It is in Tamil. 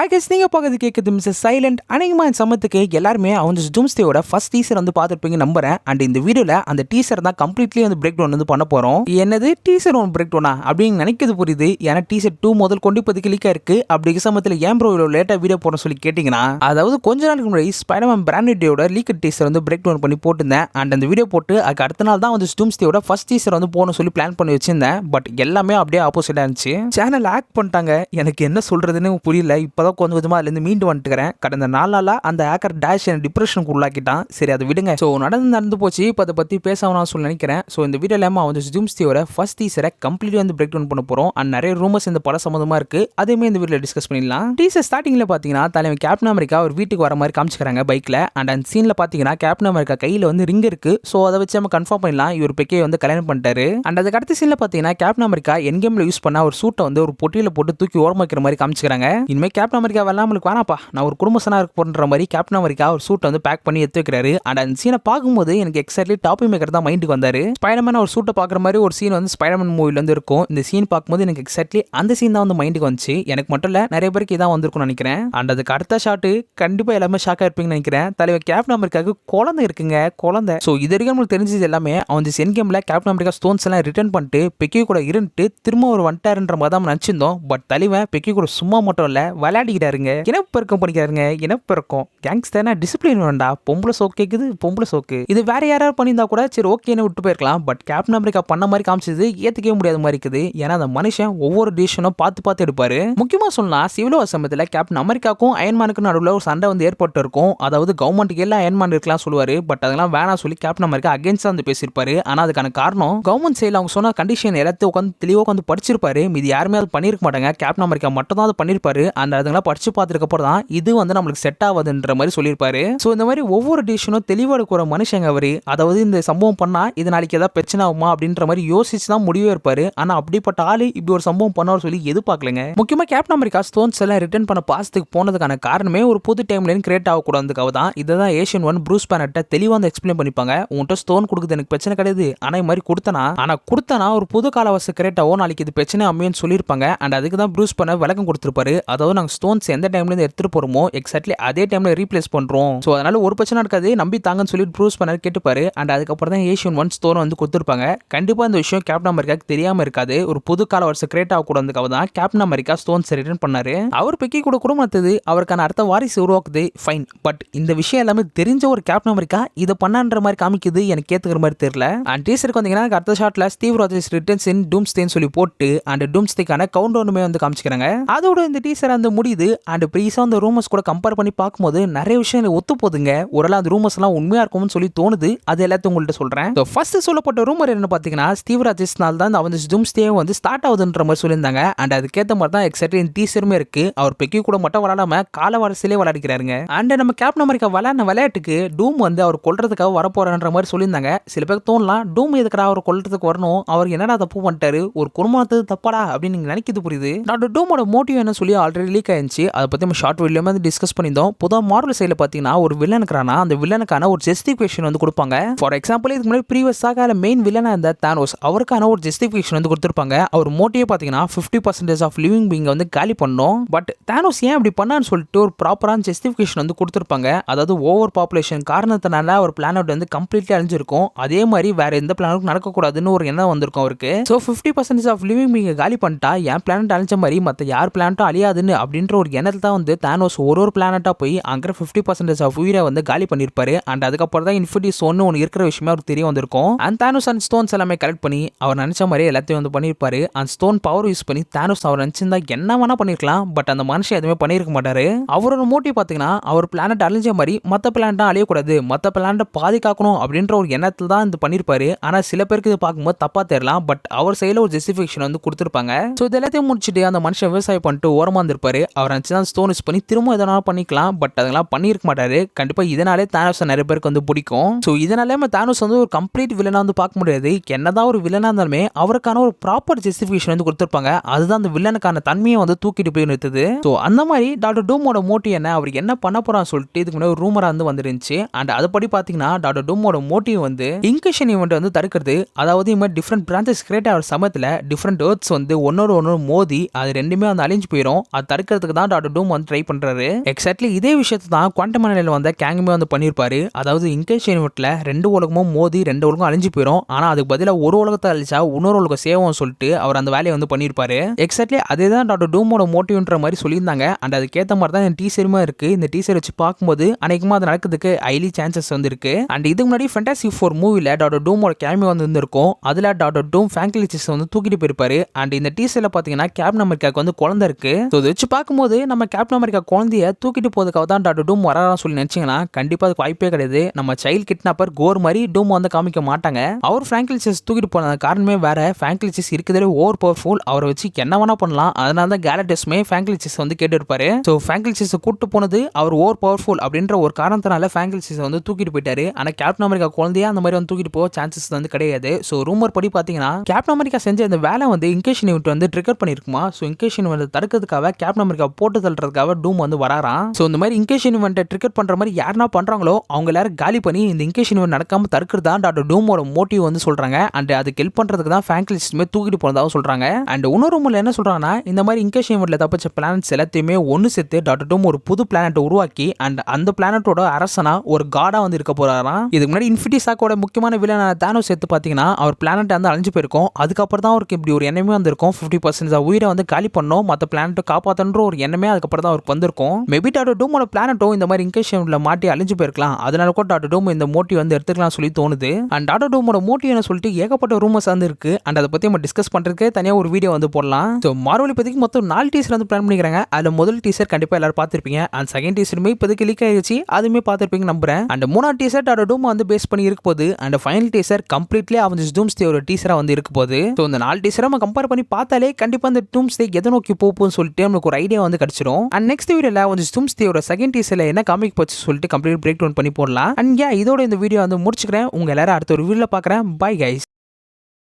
ஐ கெஸ் நீங்க பார்க்கறது கேட்குது மிஸ்ஸஸ் சைலண்ட். அநேகமாக இந்த சமயத்துக்கு எல்லாருமே அவஞ்சர்ஸ் டூம்ஸ்டேயோட ஃபர்ஸ்ட் டீசர் வந்து பார்த்துருப்பீங்க நம்புறேன். அண்ட் இந்த வீடியோவில் அந்த டீசர் தான் கம்ப்ளீட்லி வந்து பிரேக் டவுன் வந்து பண்ண போகிறோம். என்னது டீசர் ஒன்று பிரேக் டவுனா அப்படின்னு நினைக்கிறது புரியுது. ஏன்னா டீசர் 2 முதல் கொண்டு இப்போதைக்கு லீக்காக இருக்கு. அப்படி சமயத்தில் ஏன் ப்ரோ இவ்வளோ லேட்டாக வீடியோ போட சொல்லி கேட்டிங்கன்னா, அதாவது கொஞ்ச நாளுக்கு முன்னாடி ஸ்பைடர்மேன் பிராண்டட் டேயோட லீக் டீசர் வந்து பிரேக் டவுன் பண்ணி போட்டிருந்தேன். அண்ட் அந்த வீடியோ போட்டு அதுக்கு அடுத்த நாள் தான் வந்து டூம்ஸ்டேயோட ஃபர்ஸ்ட் டீசர் வந்து போகணும்னு சொல்லி பிளான் பண்ணி வச்சிருந்தேன். பட் எல்லாமே அப்படியே ஆப்போசிட்டாக இருந்துச்சு. சேனல் ஆக்ட் பண்ணிட்டாங்க. எனக்கு என்ன சொல்றதுன்னு புரியல. இப்போதான் கொஞ்சம் கொஞ்சமாக அதுலேருந்து மீண்டு வந்துட்டுக்கிறேன். கடந்த 4 நாளா அந்த ஹேக்கர் டேஷ் டிப்ரெஷனுக்கு உள்ளாக்கிட்டான். சரி அதை விடுங்க. ஸோ நடந்து போச்சு. இப்போ அதை பற்றி பேசணும் சொல்லி நினைக்கிறேன். ஸோ இந்த வீடியோல வந்து டூம்ஸ்டேயோட ஃபர்ஸ்ட் டீசரை கம்ப்ளீட் வந்து பிரேக் டவுன் பண்ண போகிறோம். அண்ட் நிறைய ரூமர்ஸ் இந்த படம் சம்மந்தமாக இருக்கு. அதையுமே இந்த வீடியோவில் டிஸ்கஸ் பண்ணிடலாம். டீசர் ஸ்டார்டிங்கில் பார்த்தீங்கன்னா தலைவன் கேப்டன் அமெரிக்கா ஒரு வீட்டுக்கு வர மாதிரி காமிச்சிக்கிறாங்க பைக்கில். அண்ட் அந்த சீனில் பார்த்தீங்கன்னா கேப்டன் அமெரிக்கா கையில் வந்து ரிங் இருக்கு. ஸோ அதை வச்சு நம்ம கன்ஃபார்ம் பண்ணலாம் இவர் பெக்கே வந்து கல்யாணம் பண்ணிட்டாரு. அண்ட் அதுக்கு அடுத்த சீனில் பார்த்தீங்கன்னா கேப்டன் அமெரிக்கா என் கேமில் யூஸ் பண்ண ஒரு சூட்டை வந்து ஒரு பொட்டியில் போட்டு தூக்கி ஓரமாக வைக்கிற மாதிரி காமிச்சிக்கிறாங்க. இனிமேல் கேப்டன் அமெரிக்கா வெள்ளாமலுக்கு வேணாப்பா, நான் ஒரு குடும்பசனா இருக்க போன்ற மாதிரி கேப்டன் அமெரிக்கா ஒரு சூட்டை வந்து பேக் பண்ணி எடுத்து வைக்கிறாரு. அண்ட் அந்த சீனை பார்க்கும்போது எனக்கு எக்ஸாக்ட்லி டாப்பி மேக்கர் தான் மைண்டுக்கு வந்தாரு. ஸ்பைடர்மேன் ஒரு சூட்டை பார்க்குற மாதிரி ஒரு சீன் வந்து ஸ்பைடர்மேன் மூவில வந்து இருக்கும். இந்த சீன் பார்க்கும்போது எனக்கு எக்ஸாக்ட்லி அந்த சீன் தான் வந்து மைண்டுக்கு வந்துச்சு. எனக்கு மட்டும் இல்ல நிறைய பேருக்கு இதான் வந்திருக்கும்னு நினைக்கிறேன். அண்ட் அதுக்கு அடுத்த ஷாட்டு கண்டிப்பா எல்லாமே ஷாக்கா இருப்பீங்கன்னு நினைக்கிறேன். தலைவர் கேப்டன் அமெரிக்காவுக்கு குழந்தை இருக்குங்க, குழந்தை. ஸோ இது வரைக்கும் நம்மளுக்கு தெரிஞ்சது எல்லாமே அவன் என் கேம்ல கேப்டன் அமெரிக்கா ஸ்டோன்ஸ் எல்லாம் ரிட்டர்ன் பண்ணிட்டு பெக்கி கூட இருந்துட்டு திரும்ப ஒரு வந்துட்டாருன்ற மாதிரி தான் நினைச்சிருந்தோம். பட் தலைவன் பெக்கி கூட சும்மா மட்டும் இல்ல விளையாடிக்கிறாருங்க, இனப்பெருக்கம் பண்ணிக்கிறாருங்க. இனப்பெருக்கம் கேங்ஸ்டர்னா டிசிப்ளின் வேண்டா. பொம்பளை சோக்கு கேக்குது, பொம்பளை சோக்கு. இது வேற யாராவது பண்ணியிருந்தா கூட சரி ஓகேன்னு விட்டு போயிருக்கலாம். பட் கேப்டன் அமெரிக்கா பண்ண மாதிரி காமிச்சது ஏத்துக்கவே முடியாத மாதிரி இருக்குது. ஏன்னா அந்த மனுஷன் ஒவ்வொரு டிசிஷனும் பார்த்து எடுப்பாரு. முக்கியமா சொன்னா சிவில் வார் சமயத்தில் கேப்டன் அமெரிக்காக்கும் அயன்மேனுக்கும் நடுவில் ஒரு சண்டை வந்து ஏற்பட்டு இருக்கும். அதாவது கவர்மெண்ட்டுக்கு எல்லாம் அயன்மேன் இருக்கலாம் சொல்லுவாரு. பட் அதெல்லாம் வேணாம் சொல்லி கேப்டன் அமெரிக்கா அகேன்ஸ்டா வந்து பேசியிருப்பாரு. ஆனா அதுக்கான காரணம் கவர்மெண்ட் சைடில் அவங்க சொன்ன கண்டிஷன் எல்லாத்தையும் உட்காந்து தெளிவாக உட்காந்து படிச்சிருப்பாரு. மீது யாருமே அது பண்ணிருக்க மாட்டாங்க. கேப்டன் அமெரிக்கா மட்டும் தான் அது பண்ணிருப்பாரு. அந்த அதுங்களாம் படிச்சு பார்த்துருக்க அப்புறம் தான் இது வந்து நம்மளுக்கு செட் ஆகுதுன்ற மாதிரி சொல்லியிருப்பாரு. ஸோ இந்த மாதிரி ஒவ்வொரு டிசிஷனும் தெளிவாக இருக்கிற மனுஷங்க அவரு. அதாவது இந்த சம்பவம் பண்ணா இது நாளைக்கு ஏதாவது பிரச்சனை ஆகுமா அப்படின்ற மாதிரி யோசிச்சு தான் முடிவே இருப்பாரு. ஆனா அப்படிப்பட்ட ஆளு இப்படி ஒரு சம்பவம் பண்ணாரு சொல்லி எதிர்பார்க்கலங்க. முக்கியமா கேப்டன் அமெரிக்கா ஸ்டோன்ஸ் எல்லாம் ரிட்டர்ன் பண்ண பாசத்துக்கு போனதுக்கான காரணமே ஒரு புது டைம்லைன் கிரியேட் ஆகக்கூடாதுக்காக தான். இதுதான் ஏஷியன் ஒன் ப்ரூஸ் பேனர்ட்ட தெளிவாக வந்து எக்ஸ்பிளைன் பண்ணிப்பாங்க. உன்கிட்ட ஸ்டோன் கொடுக்குது எனக்கு பிரச்சனை கிடையாது. ஆனா இது மாதிரி கொடுத்தனா ஒரு புது காலவாச கிரியேட் ஆகும், நாளைக்கு இது பிரச்சனை அமையும் சொல்லியிருப்பாங்க. அண்ட் அதுக்கு தான் ப்ரூஸ் பண்ண விளக்கம் கொடுத்துருப்பாரு. அதாவது நாங்கள் ஸ்டோன்ஸ் எந்த டைம்ல இருந்து எடுத்துட்டு போறோமோ எக்ஸாக்ட்லி அதே டைம்ல ரீப்ளேஸ் பண்றோம். ஸோ அதனால ஒரு பிரச்சனை இருக்காது, நம்பி தாங்கன்னு சொல்லி ப்ரூஸ் பண்ண கேட்டுப்பாரு. அண்ட் அதுக்கப்புறம் தான் ஏஷியன் ஒன் ஸ்டோன் வந்து கொடுத்துருப்பாங்க. கண்டிப்பா இந்த விஷயம் கேப்டன் அமெரிக்காக்கு தெரியாம இருக்காது. ஒரு புது கால வருஷம் கிரியேட் ஆகக்கூடாதுக்காக தான் கேப்டன் அமெரிக்கா ஸ்டோன்ஸ் ரிட்டர்ன் பண்ணாரு. அவர் பெக்கி கூட குடும்பத்தது அவருக்கான அடுத்த வாரிசு உருவாக்குது, ஃபைன். பட் இந்த விஷயம் எல்லாமே தெரிஞ்ச ஒரு கேப்டன் அமெரிக்கா இதை பண்ணான்ற மாதிரி காமிக்குது எனக்கு ஏத்துக்கிற மாதிரி தெரியல. அண்ட் டீசருக்கு வந்தீங்கன்னா அடுத்த ஷாட்ல ஸ்டீவ் ராஜர்ஸ் ரிட்டர்ன்ஸ் இன் டூம்ஸ்டேன்னு சொல்லி போட்டு அண்ட் டூம்ஸ்டேக்கான கவுண்ட் டவுனுமே வந்து காமிச்சிக்கிறாங்க. அதோட இந்த டீசர் அந்த முடியுது. அண்ட் ப்ரீஸா அந்த ரூமர்ஸ் கூட கம்பேர் பண்ணி பார்க்கும்போது நிறைய விஷயம் ஒத்து போதுங்க. ஓரளவு அந்த ரூமர்ஸ் எல்லாம் உண்மையா இருக்கும்னு சொல்லி தோணுது. அது எல்லாத்தையும் உங்கள்கிட்ட சொல்றேன். ஃபர்ஸ்ட் சொல்லப்பட்ட ரூமர் என்ன பார்த்தீங்கன்னா ஸ்டீவ் ராஜர்ஸ்னால தான் அந்த டூம்ஸ்டே வந்து ஸ்டார்ட் ஆகுதுன்ற மாதிரி சொல்லியிருந்தாங்க. அண்ட் அதுக்கேற்ற மாதிரி தான் எக்ஸாக்ட்லி இந்த டீசருமே இருக்கு. அவர் பெக்கி கூட மட்டும் விளையாடாம கால வாரசிலே விளையாடிக்கிறாருங்க. அண்ட் நம்ம கேப்டன் அமெரிக்கா விளையாடின விளையாட்டுக்கு டூம் வந்து அவர் கொல்றதுக்காக வரப்போறான்ற மாதிரி சொல்லியிருந்தாங்க. சில பேர் தோணலாம் டூம் எதுக்கடா அவர் கொல்றதுக்கு வரணும், அவர் என்னடா தப்பு பண்ணிட்டாரு, ஒரு குடும்பத்து தப்பாடா அப்படின்னு நீங்க நினைக்கிறது புரியுது. டாக்டர் டூமோட மோட்டிவ் என்ன சொல்லி ஆல்ரெடி லீக் ஆயிருச்சு. அதை பத்தி நம்ம ஷார்ட் வீடியோல வந்து டிஸ்கஸ் பண்ணியிருந்தோம். பொதுவாக மார்வல் சைடில் பார்த்தீங்கன்னா ஒரு வில்லனுக்குறானா அந்த வில்லனுக்கான ஒரு ஜஸ்டிஃபிகேஷன் வந்து கொடுப்பாங்க. ஃபார் எக்ஸாம்பிள் இதுக்கு முன்னாடி ப்ரீவியஸ் சாகால மெயின் வில்லனா இருந்த தானோஸ் அவருக்கான ஒரு ஜஸ்டிஃபிகேஷன் வந்து கொடுத்துருப்பாங்க. அவர் மோட்டிவ் பார்த்தீங்கன்னா 50% ஆஃப் லிவிங் பீயிங் வந்து காலி பண்ணணும். பட் தானோஸ் ஏன் அப்படி பண்ணான்னு சொல்லிட்டு ஒரு ப்ராப்பரான ஜஸ்டிஃபிகேஷன் வந்து கொடுத்துருப்பாங்க. அதாவது ஓவர் பாப்புலேஷன் காரணத்தினால ஒரு பிளானட் வந்து கம்ப்ளீட்லி அழிஞ்சிருக்கும். அதே மாதிரி வேற எந்த பிளானட்டும் நடக்கக்கூடாதுன்னு ஒரு எண்ணம் வந்திருக்கும் அவருக்கு. ஸோ 50% ஆஃப் லிவிங் பீயிங் காலி பண்ணிட்டா என் பிளானட் அழிஞ்ச மாதிரி மற்ற யார் பிளானட்டும் அழியாதுன்னு அப்படின்ற ஒரு எண்ணத்தில் தான் வந்து தானோஸ் ஒரு பிளானட்டா போய் அங்கே 50% ஆஃப் உயிரை வந்து காலி பண்ணிருப்பாரு. அண்ட் அதுக்கப்புறம் தான் இன்ஃபினிட்டி ஸ்டோன் ஒன்று இருக்கிற விஷயமே அவருக்கு தெரிய வந்திருக்கும். அண்ட் தானோஸ் அந்த ஸ்டோன்ஸ் எல்லாமே கலெக்ட் பண்ணி அவர் நினைச்ச மாதிரி எல்லாத்தையும் வந்து பண்ணியிருப்பாரு. அந்த ஸ்டோன் பவர் யூஸ் பண்ணி தானோஸ் அவர் நினைச்சிருந்தா என்ன வேணா பண்ணிருக்கலாம். பட் அந்த மனுஷன் எதுவுமே பண்ணிருக்க மாட்டாரு. அவரோட மோட்டிவ் பார்த்தீங்கன்னா அவர் பிளானட் அழிஞ்ச மாதிரி மற்ற பிளானட்டா அழியக்கூடாது, மற்ற பிளானட்டை பாதுகாக்கணும் அப்படின்ற ஒரு எண்ணத்தில் தான் இது பண்ணிருப்பாரு. ஆனா சில பேருக்கு இது பார்க்கும்போது தப்பா தெரியலாம். பட் அவர் சைடில் ஒரு ஜஸ்டிஃபிகேஷன் வந்து கொடுத்துருப்பாங்க. ஸோ இது எல்லாத்தையும் முடிச்சுட்டு அந்த மனுஷன் விவசாயம் பண்ணிட்டு ஓரமா இருந்திருப்பாரு. அவர் நினைச்சு தான் ஸ்டோன் யூஸ் பண்ணி திரும்ப எதனால பண்ணிக்கலாம். பட் அதெல்லாம் பண்ணிருக்க மாட்டாரு. கண்டிப்பா இதனாலே தானோஸ் நிறைய பேருக்கு வந்து பிடிக்கும். ஸோ இதனாலே நம்ம தானோஸ் வந்து ஒரு கம்ப்ளீட் வில்லனா வந்து பார்க்க முடியாது. என்னதான் ஒரு வில்லனா இருந்தாலுமே அவருக்கான ஒரு ப்ராப்பர் ஜஸ்டிஃபிகேஷன் வந்து கொடுத்துருப்பாங்க. அதுதான் அந்த வில்லனுக்கான தன்மையை வந்து தூக்கிட்டு போய் நிறுத்துது. ஸோ அந்த மாதிரி டாக்டர் டூமோட மோட்டிவ் என்ன, அவர் என்ன பண்ண போறான்னு சொல்லிட்டு இதுக்கு முன்னாடி ஒரு ரூமரா வந்து வந்துருந்துச்சு. அண்ட் அதுபடி பார்த்தீங்கன்னா டாக்டர் டூமோட மோட்டிவ் வந்து இன்கேஷன் ஈவெண்ட் வந்து தடுக்கிறது. அதாவது இந்த மாதிரி டிஃப்ரெண்ட் பிரான்ச்சஸ் கிரியேட் ஆகிற சமயத்தில் டிஃப்ரெண்ட் எர்த்ஸ் வந்து ஒன்னோட ஒன்று மோதி அது ரெண்டுமே வந்து அழிஞ்சு போயிடும். அது தடுக்கிறதுக்கு பண்றதுக்கு தான் டாக்டர் டூம் வந்து ட்ரை பண்றாரு. எக்ஸாக்ட்லி இதே விஷயத்தை தான் குவாண்டம் மனநிலையில வந்த கேங்குமே வந்து பண்ணிருப்பாரு. அதாவது இன்கேஸ் யூனிவர்ஸ்ல 2 உலகமும் மோதி 2 உலகம் அழிஞ்சு போயிடும். ஆனா அதுக்கு பதிலா ஒரு உலகத்தை அழிச்சா இன்னொரு உலகம் சேவும் சொல்லிட்டு அவர் அந்த வேலையை வந்து பண்ணிருப்பாரு. எக்ஸாக்ட்லி அதே தான் டாக்டர் டூமோட மோட்டிவ்ன்ற மாதிரி சொல்லியிருந்தாங்க. அண்ட் அதுக்கேற்ற மாதிரி தான் இந்த டீசருமே இருக்கு. இந்த டீசர் வச்சு பார்க்கும்போது அநேகமா அது நடக்கிறதுக்கு ஹைலி சான்சஸ் வந்து இருக்கு. அண்ட் இதுக்கு முன்னாடி ஃபேண்டாஸ்டிக் 4 மூவில டாக்டர் டூமோட கேமியோ வந்து இருந்திருக்கும். அதுல டாக்டர் டூம் ஃபிராங்க்லின் வந்து தூக்கிட்டு போயிருப்பாரு. அண்ட் இந்த டீசர்ல பாத்தீங்கன்னா கேப்டன் அமெரிக்காக்கு வந்து குழந்தை இருக்கு. ஸோ இதை வச்சு பார்க்கும்போது நம்ம கேப்டன் அமெரிக்கா குழந்தைய தூக்கிட்டு போறதுக்காக தான் டாக்டர் டூம் வரான்னு சொல்லி நினைச்சீங்கன்னா கண்டிப்பா அதுக்கு வாய்ப்பே கிடையாது. நம்ம சைல்ட் கிட்னாப்பர் கோர் மாதிரி டூம் வந்து காமிக்க மாட்டாங்க. அவர் ஃபிராங்க்லின் தூக்கிட்டு போன காரணமே வேற. ஃபிராங்க்லின் இருக்கிறதே ஓவர் பவர்ஃபுல். அவரை வச்சு என்ன வேணா பண்ணலாம். அதனால தான் கேலக்டஸ்மே ஃபிராங்க்லின் வந்து கேட்டு இருப்பாரு. ஸோ ஃபிராங்க்லின் கூட்டு போனது அவர் ஓவர் பவர்ஃபுல் அப்படின்ற ஒரு காரணத்தினால ஃபிராங்க்லின் வந்து தூக்கிட்டு போயிட்டாரு. ஆனா கேப்டன் அமெரிக்கா குழந்தையா அந்த மாதிரி வந்து தூக்கிட்டு போக சான்சஸ் வந்து கிடையாது. ஸோ ரூமர் படி பாத்தீங்கன்னா கேப்டன் அமெரிக்கா செஞ்ச இந்த வேலை வந்து இன்கேஷன் யூனிட் வந்து ட்ரிகர் பண்ணிருக்குமா. ஸோ இன்கேஷன் வந்து தடுக்கிறதுக்காக கேப்டன் அமெரிக்கா போட்டு தள்ளுறதுக்காக டூம் வந்து வராராம். ஸோ இந்த மாதிரி இன்கேஷன் யூனிட் ட்ரிகர் பண்ற மாதிரி யாருன்னா பண்றாங்களோ அவங்க எல்லாரும் காலி பண்ணி இந்த இன்கேஷன் யூனிட் நடக்காம தடுக்கிறது தான் டாக்டர் டூமோட மோட்டிவ் வந்து சொல்றாங்க. அண்ட் அதுக்கு ஹெல்ப் பண்றதுக்கு தான் ஃபிராங்க்லின் தூக்கிட்டு போனதாக சொல்றாங்க. அண்ட் இன்னொரு ரூம்ல என்ன சொல்றாங்கன்னா இந்த மாதிரி இன்கேஷன் யூனிட்ல தப்பிச்ச பிளானட்ஸ் எல்லாத்தையுமே ஒன்னு சேர்த்து டாக்டர் டூம் ஒரு புது பிளானட் உருவாக்கி அண்ட் அந்த பிளானட்டோட அரசனா ஒரு காடா வந்து இருக்க போறாராம். இதுக்கு முன்னாடி இன்ஃபினிட்டி சாக்கோட முக்கியமான வில்லனான தானோஸ் சேர்த்து பாத்தீங்கன்னா அவர் பிளானட் வந்து அழிஞ்சு போயிருக்கும். அதுக்கப்புறம் தான் அவருக்கு இப்படி ஒரு எண்ணமே வந்திருக்கும். 50% உயிரை வந்து காலி பண்ணோம், மற்ற பிளானட்டை காப்பாத்தன்ற ஒரு எண்ணமே அதுக்கப்புறம் தான் அவருக்கு வந்திருக்கும். மேபி டாக்டர் டூமோட பிளானட்டும் இந்த மாதிரி இன்கேஷன்ல மாட்டி அழிஞ்சு போயிருக்கலாம். அதனால கூட டாக்டர் டூம் இந்த மோட்டிவ் வந்து எடுத்துக்கலாம் சொல்லி தோணுது. அண்ட் டாக்டர் டூமோட மோட்டிவ் என்ன சொல்லிட்டு ஏகப்பட்ட ரூமர்ஸ் வந்து இருக்கு. அண்ட் அதை பத்தி நம்ம டிஸ்கஸ் பண்றதுக்கு தனியா ஒரு வீடியோ வந்து போடலாம். ஸோ மார்வல் இப்போதைக்கு மொத்தம் 4 டீசர் வந்து பிளான் பண்ணிக்கிறாங்க. அதுல முதல் டீசர் கண்டிப்பா எல்லாரும் பார்த்திருப்பீங்க. அண்ட் செகண்ட் டீசருமே இப்போதைக்கு லீக் ஆயிடுச்சு, அதுவுமே பார்த்திருப்பீங்க நம்புறேன். அண்ட் மூணாவது டீசர் டாக்டர் டூம் வந்து பேஸ் பண்ணி இருக்க போகுது. And final teaser completely Avengers Doomsday ஒரு டீசரா வந்து இருக்க போகுது. ஸோ இந்த 4 டீசரை நம்ம கம்பேர் பண்ணி பார்த்தாலே கண்டிப்பா அந்த டூம்ஸ்டே எதை நோக்கி போகும்னு சொல்லிட்டு நமக்கு ஒரு ஐடியா வந்து கிடைச்சிடும். அண்ட் நெக்ஸ்ட் வீடியோல அவஞ்சர்ஸ் டூம்ஸ்டே ஒரு செகண்ட் டீசர்ல என்ன காமிக் போச்சு சொல்லிட்டு கம்ப்ளீட் பிரேக் டவுன் பண்ணி போடலாம். அண்ட் இதோட இந்த வீடியோ வந்து முடிச்சுக்கிறேன். உங்க எல்லாரும் அடுத்த ஒரு வீடியோல பார்க்குறேன். Bye guys.